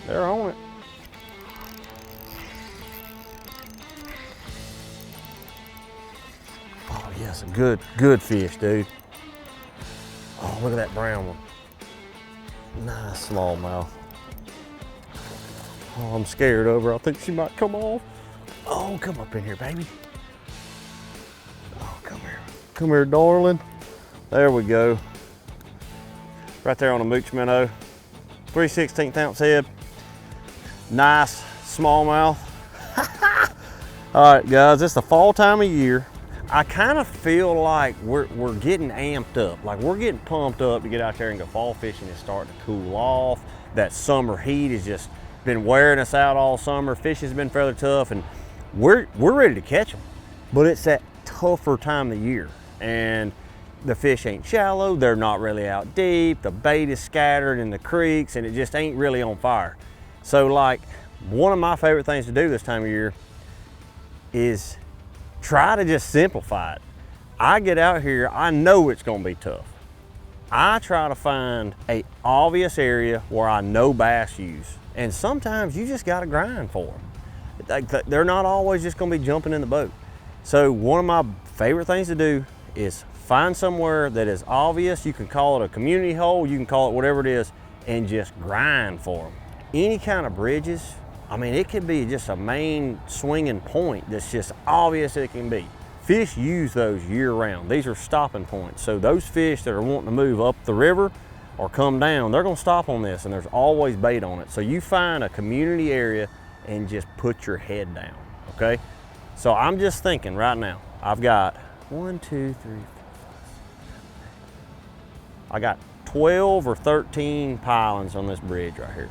They're on it. Oh yes, a good fish, dude. Oh, look at that brown one. Nice smallmouth. Oh, I'm scared of her. I think she might come off. Oh, come up in here, baby. Oh, come here. Come here, darling. There we go. Right there on a mooch minnow. 3/16 ounce head. Nice smallmouth. All right, guys, it's the fall time of year. I kind of feel like we're getting amped up. Like we're getting pumped up to get out there and go fall fishing. It's starting to cool off. That summer heat has just been wearing us out all summer. Fishing's been fairly tough, and we're ready to catch them. But it's that tougher time of year, and the fish ain't shallow. They're not really out deep. The bait is scattered in the creeks, and it just ain't really on fire. So like, one of my favorite things to do this time of year is try to just simplify it. I get out here, I know it's gonna be tough. I try to find an obvious area where I know bass use. And sometimes you just gotta grind for them. They're not always just gonna be jumping in the boat. So one of my favorite things to do is find somewhere that is obvious. You can call it a community hole, you can call it whatever it is, and just grind for them. Any kind of bridges, I mean, it could be just a main swinging point that's just obvious it can be. Fish use those year round. These are stopping points. So those fish that are wanting to move up the river or come down, they're gonna stop on this, and there's always bait on it. So you find a community area and just put your head down, okay? So I'm just thinking right now, I've got 1, 2, 3, 4, 5, 6, 7, 8. I got 12 or 13 pilings on this bridge right here.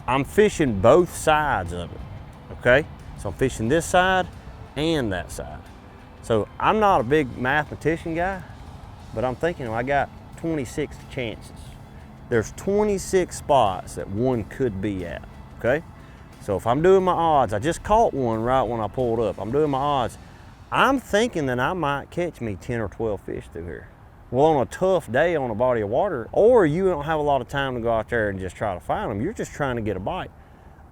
I'm fishing both sides of it, okay? So I'm fishing this side and that side. So I'm not a big mathematician guy, but I'm thinking I got 26 chances. There's 26 spots that one could be at, okay? So if I'm doing my odds, I just caught one right when I pulled up. I'm doing my odds. I'm thinking that I might catch me 10 or 12 fish through here. Well, on a tough day on a body of water, or you don't have a lot of time to go out there and just try to find them, you're just trying to get a bite.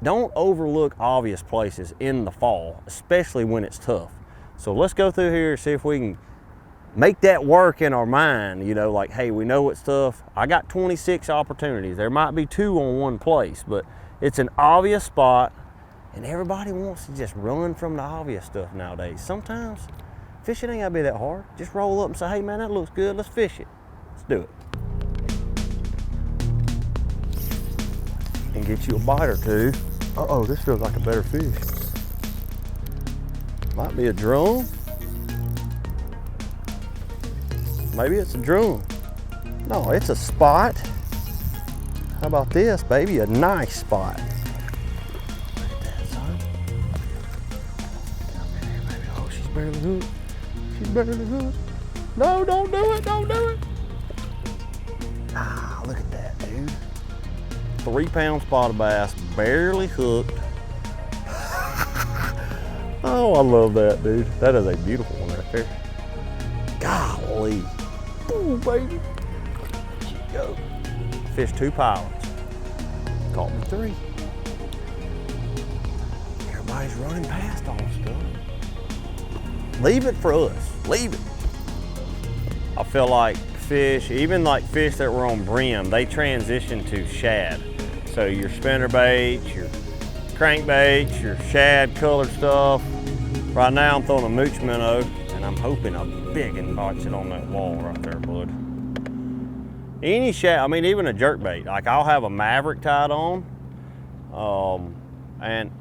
Don't overlook obvious places in the fall, especially when it's tough. So let's go through here and see if we can make that work in our mind, you know, like, hey, we know it's tough. I got 26 opportunities. There might be 2 on one place, but it's an obvious spot, and everybody wants to just run from the obvious stuff nowadays. Sometimes fishing ain't gotta be that hard. Just roll up and say, hey man, that looks good, let's fish it. Let's do it. And get you a bite or two. Uh-oh, this feels like a better fish. Might be a drum. Maybe it's a drum. No, it's a spot. How about this, baby? A nice spot. Look at that, son. Come in here, baby. Oh, she's barely hooked. She's barely hooked. No, don't do it, don't do it. Ah, look at that, dude. 3-pound spotted bass, barely hooked. Oh, I love that, dude. That is a beautiful one right there. Golly. Ooh, baby. There you go. Fished 2 pilings. Caught me 3. Everybody's running past all this stuff. Leave it for us. Leave it. I feel like fish, even like fish that were on brim, they transition to shad. So your spinnerbaits, your crankbaits, your shad colored stuff. Right now I'm throwing a mooch minnow, and I'm hoping a big one bites it on that wall right there, bud. Any shad, I mean, even a jerkbait. Like I'll have a Maverick tied on, and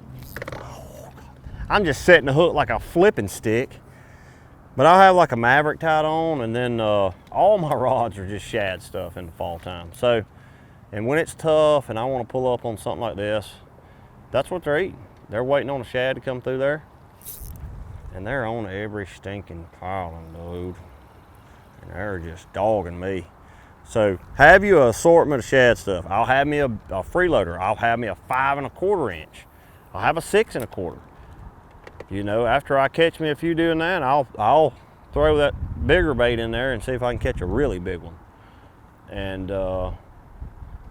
I'm just setting the hook like a flipping stick. But I'll have like a Maverick tied on, and then all my rods are just shad stuff in the fall time. So, and when it's tough and I want to pull up on something like this, that's what they're eating. They're waiting on a shad to come through there. And they're on every stinking piling, dude. And they're just dogging me. So have you an assortment of shad stuff. I'll have me a freeloader. I'll have me a 5 1/4 inch. I'll have a 6 1/4. You know, after I catch me a few doing that, I'll throw that bigger bait in there and see if I can catch a really big one. And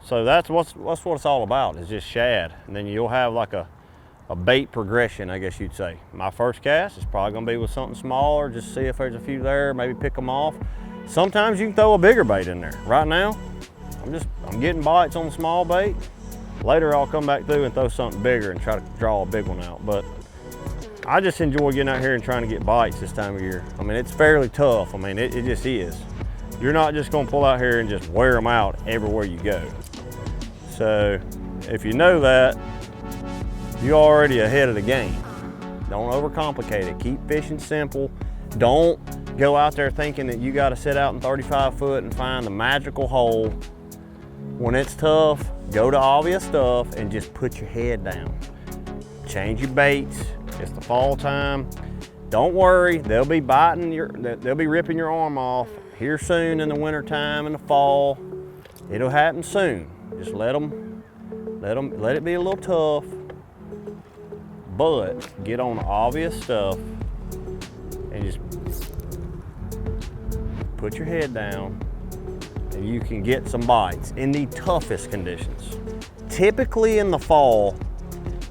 So that's what it's all about, is just shad. And then you'll have like a bait progression, I guess you'd say. My first cast is probably gonna be with something smaller, just see if there's a few there, maybe pick them off. Sometimes you can throw a bigger bait in there. Right now, I'm getting bites on the small bait. Later I'll come back through and throw something bigger and try to draw a big one out. But I just enjoy getting out here and trying to get bites this time of year. I mean, it's fairly tough. I mean, it just is. You're not just gonna pull out here and just wear them out everywhere you go. So if you know that, you're already ahead of the game. Don't overcomplicate it. Keep fishing simple. Don't go out there thinking that you got to sit out in 35 foot and find the magical hole. When it's tough, go to obvious stuff and just put your head down. Change your baits. It's the fall time. Don't worry, they'll be ripping your arm off here soon in the winter time, in the fall. It'll happen soon. Just let it be a little tough, but get on the obvious stuff and just put your head down and you can get some bites in the toughest conditions. Typically in the fall,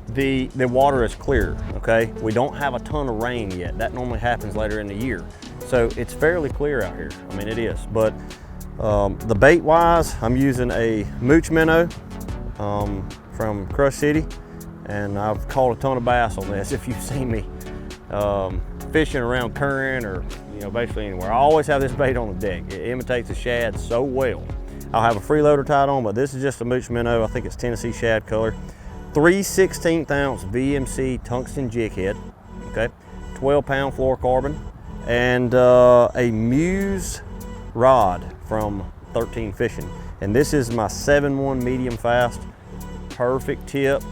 the water is clear, okay? We don't have a ton of rain yet. That normally happens later in the year. So it's fairly clear out here. I mean, it is. But the bait wise, I'm using a mooch minnow from Crush City, and I've caught a ton of bass on this. If you've seen me fishing around current or basically anywhere, I always have this bait on the deck. It imitates the shad so well. I'll have a freeloader tied on, but this is just a mooch minnow. I think it's Tennessee shad color. 3/16 ounce VMC tungsten jig head, okay? 12-pound fluorocarbon, and a Muse rod from 13 Fishing. And this is my 7-1 medium fast. Perfect tip.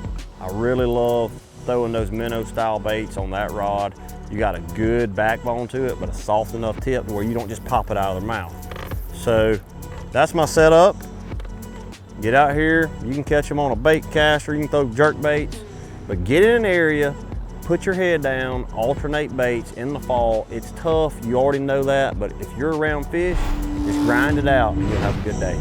I really love throwing those minnow style baits on that rod. You got a good backbone to it, but a soft enough tip where you don't just pop it out of their mouth. So that's my setup. Get out here, you can catch them on a bait caster, you can throw jerk baits, but get in an area, put your head down, alternate baits in the fall. It's tough, you already know that, but if you're around fish, just grind it out and you'll have a good day.